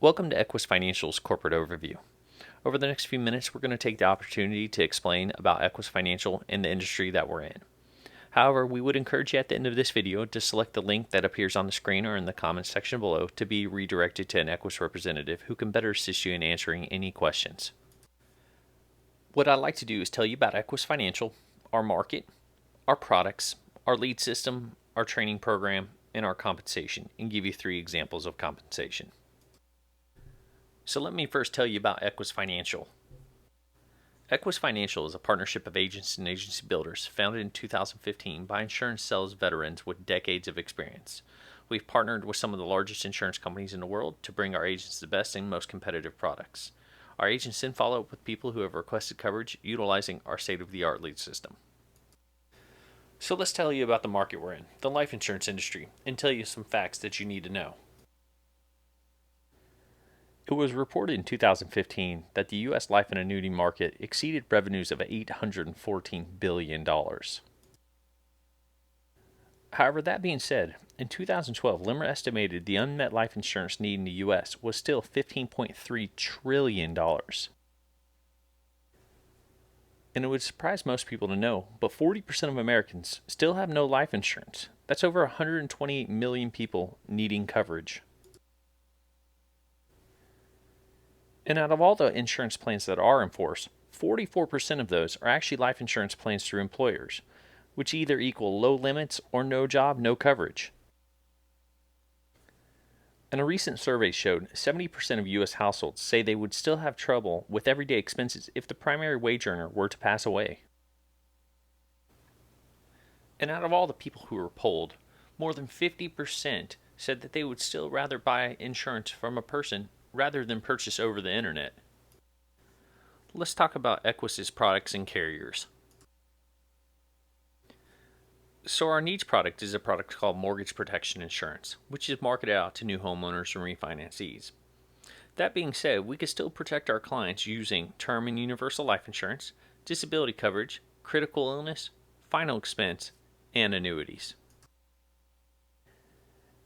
Welcome to Equis.Financial's corporate overview. Over the next few minutes, we're going to take the opportunity to explain about Equis.Financial and the industry that we're in. However, we would encourage you at the end of this video to select the link that appears on the screen or in the comments section below to be redirected to an Equis representative who can better assist you in answering any questions. What I'd like to do is tell you about Equis.Financial, our market, our products, our lead system, our training program, and our compensation, and give you 3 examples of compensation. So let me first tell you about Equis.Financial. Equis.Financial is a partnership of agents and agency builders founded in 2015 by insurance sales veterans with decades of experience. We've partnered with some of the largest insurance companies in the world to bring our agents the best and most competitive products. Our agents then follow up with people who have requested coverage utilizing our state-of-the-art lead system. So let's tell you about the market we're in, the life insurance industry, and tell you some facts that you need to know. It was reported in 2015 that the U.S. life and annuity market exceeded revenues of $814 billion. However, that being said, in 2012, LIMRA estimated the unmet life insurance need in the U.S. was still $15.3 trillion. And it would surprise most people to know, but 40% of Americans still have no life insurance. That's over 128 million people needing coverage. And out of all the insurance plans that are in force, 44% of those are actually life insurance plans through employers, which either equal low limits or no job, no coverage. And a recent survey showed 70% of U.S. households say they would still have trouble with everyday expenses if the primary wage earner were to pass away. And out of all the people who were polled, more than 50% said that they would still rather buy insurance from a person rather than purchase over the internet. Let's talk about Equis's products and carriers. So our niche product is a product called Mortgage Protection Insurance, which is marketed out to new homeowners and refinancees. That being said, we can still protect our clients using term and universal life insurance, disability coverage, critical illness, final expense, and annuities.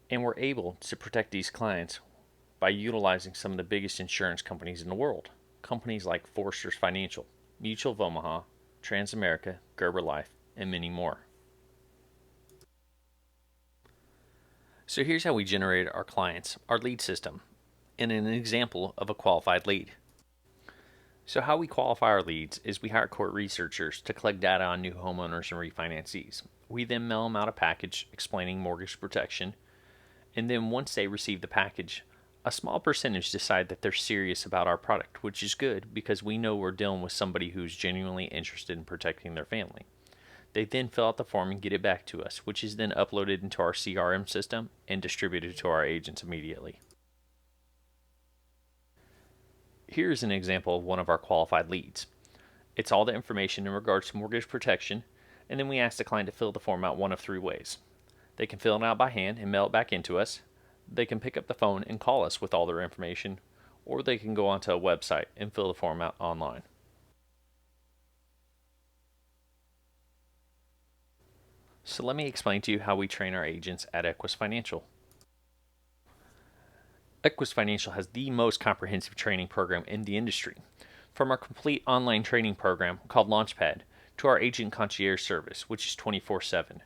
And we're able to protect these clients by utilizing some of the biggest insurance companies in the world. Companies like Foresters Financial, Mutual of Omaha, Transamerica, Gerber Life, and many more. So here's how we generate our clients, our lead system, and an example of a qualified lead. So how we qualify our leads is we hire core researchers to collect data on new homeowners and refinancees. We then mail them out a package explaining mortgage protection, and then once they receive the package, a small percentage decide that they're serious about our product, which is good because we know we're dealing with somebody who's genuinely interested in protecting their family. They then fill out the form and get it back to us, which is then uploaded into our CRM system and distributed to our agents immediately. Here's an example of one of our qualified leads. It's all the information in regards to mortgage protection, and then we ask the client to fill the form out one of 3 ways. They can fill it out by hand and mail it back into us. They can pick up the phone and call us with all their information, or they can go onto a website and fill the form out online. So let me explain to you how we train our agents at Equis.Financial. Equis.Financial has the most comprehensive training program in the industry, from our complete online training program called Launchpad to our agent concierge service, which is 24/7.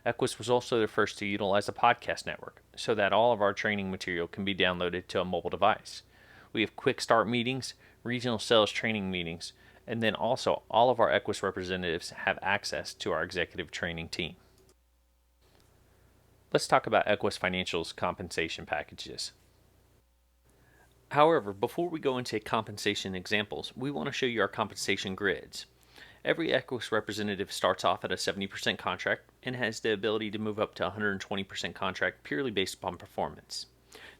Equis was also the first to utilize a podcast network so that all of our training material can be downloaded to a mobile device. We have quick start meetings, regional sales training meetings, and then also all of our Equis representatives have access to our executive training team. Let's talk about Equis.Financial's compensation packages. However, before we go into compensation examples, we want to show you our compensation grids. Every Equis representative starts off at a 70% contract and has the ability to move up to 120% contract purely based upon performance.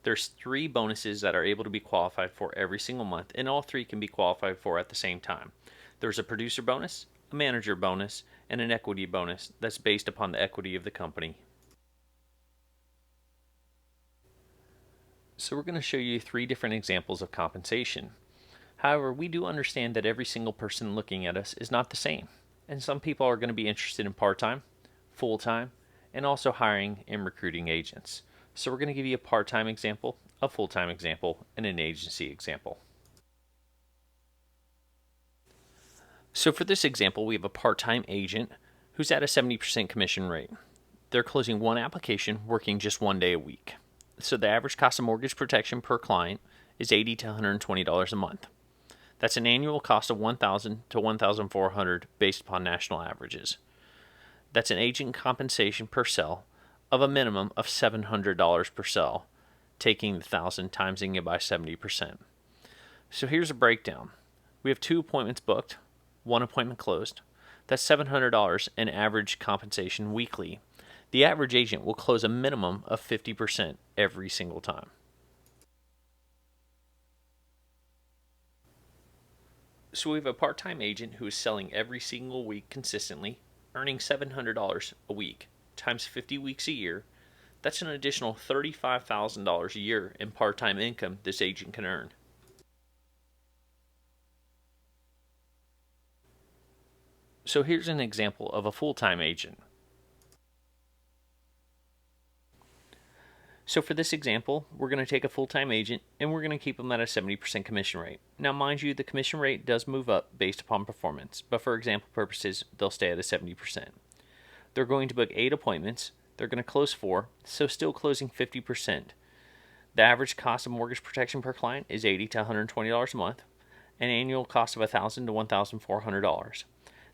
There's 3 bonuses that are able to be qualified for every single month, and all 3 can be qualified for at the same time. There's a producer bonus, a manager bonus, and an equity bonus that's based upon the equity of the company. So we're going to show you 3 different examples of compensation. However, we do understand that every single person looking at us is not the same, and some people are going to be interested in part-time, full-time, and also hiring and recruiting agents. So we're going to give you a part-time example a full-time example, and an agency example. So for this example, we have a part-time agent who's at a 70% commission rate. They're closing one application, working just 1 day a week. So the average cost of mortgage protection per client is $80 to $120 a month. That's an annual cost of $1,000 to $1,400 based upon national averages. That's an agent compensation per sell of a minimum of $700 per sell, taking the 1,000 timesing it by 70%. So here's a breakdown. We have 2 appointments booked, 1 appointment closed. That's $700 in average compensation weekly. The average agent will close a minimum of 50% every single time. So we have a part-time agent who is selling every single week consistently, earning $700 a week times 50 weeks a year. That's an additional $35,000 a year in part-time income this agent can earn. So here's an example of a full-time agent. So for this example, we're going to take a full-time agent and we're going to keep them at a 70% commission rate. Now mind you, the commission rate does move up based upon performance, but for example purposes, they'll stay at a 70%. They're going to book 8 appointments, they're going to close 4, so still closing 50%. The average cost of mortgage protection per client is $80 to $120 a month, an annual cost of $1,000 to $1,400.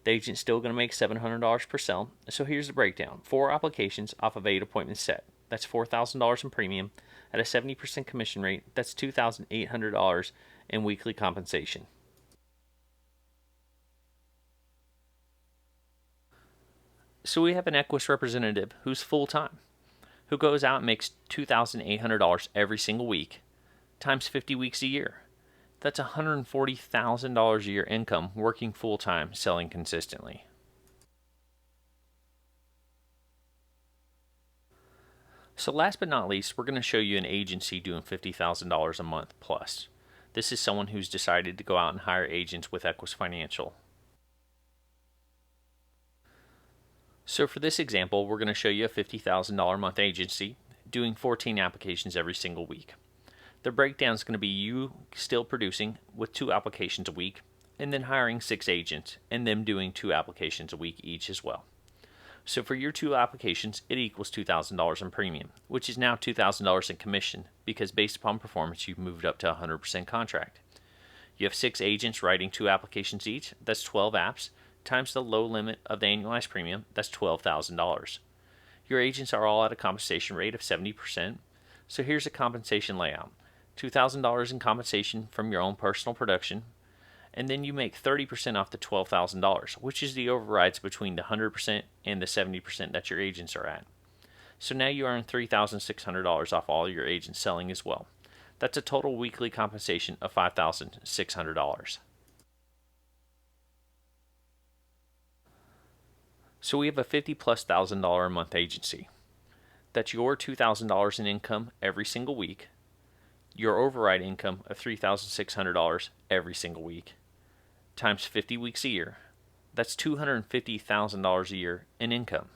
The agent's still going to make $700 per sell, so here's the breakdown. 4 applications off of 8 appointments set. That's $4,000 in premium at a 70% commission rate. That's $2,800 in weekly compensation. So we have an Equis representative who's full-time, who goes out and makes $2,800 every single week, times 50 weeks a year. That's $140,000 a year income working full-time, selling consistently. So last but not least, we're going to show you an agency doing $50,000 a month plus. This is someone who's decided to go out and hire agents with Equis.Financial. So for this example, we're going to show you a $50,000 a month agency doing 14 applications every single week. The breakdown is going to be you still producing with 2 applications a week, and then hiring 6 agents and them doing 2 applications a week each as well. So for your 2 applications, it equals $2,000 in premium, which is now $2,000 in commission because based upon performance, you've moved up to 100% contract. You have 6 agents writing 2 applications each. That's 12 apps times the low limit of the annualized premium. That's $12,000. Your agents are all at a compensation rate of 70%. So here's a compensation layout. $2,000 in compensation from your own personal production, and then you make 30% off the $12,000, which is the overrides between the 100% and the 70% that your agents are at. So now you earn $3,600 off all your agents selling as well. That's a total weekly compensation of $5,600. So we have a $50,000+ a month agency. That's your $2,000 in income every single week, your override income of $3,600 every single week, times 50 weeks a year. That's $250,000 a year in income.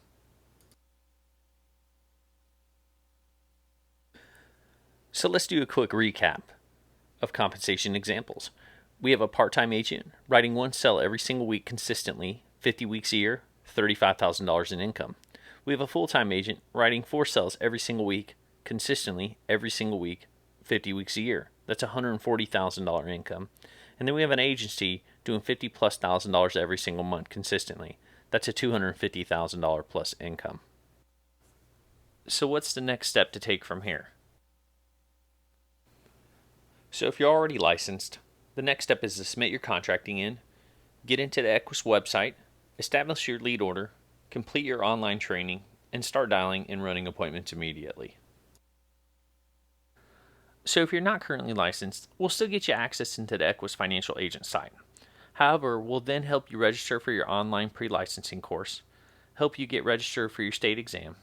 So let's do a quick recap of compensation examples. We have a part-time agent writing 1 sell every single week consistently, 50 weeks a year, $35,000 in income. We have a full-time agent writing 4 sells every single week consistently, every single week, 50 weeks a year. That's $140,000 income. And then we have an agency doing $50,000+ every single month consistently. That's a $250,000+ income. So what's the next step to take from here? So if you're already licensed, the next step is to submit your contracting in, get into the Equis website, establish your lead order, complete your online training, and start dialing and running appointments immediately. So if you're not currently licensed, we'll still get you access into the Equis.Financial agent site. However, we'll then help you register for your online pre-licensing course, help you get registered for your state exam,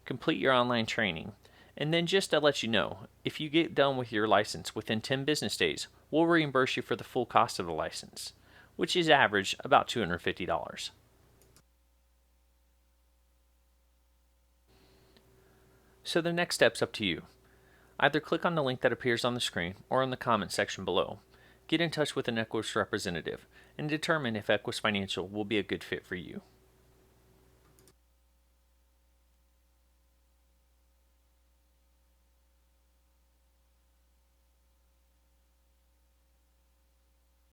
complete your online training, and then just to let you know, if you get done with your license within 10 business days, we'll reimburse you for the full cost of the license, which is average about $250. So the next step's up to you. Either click on the link that appears on the screen or in the comment section below. Get in touch with an Equis representative and determine if Equis Financial will be a good fit for you.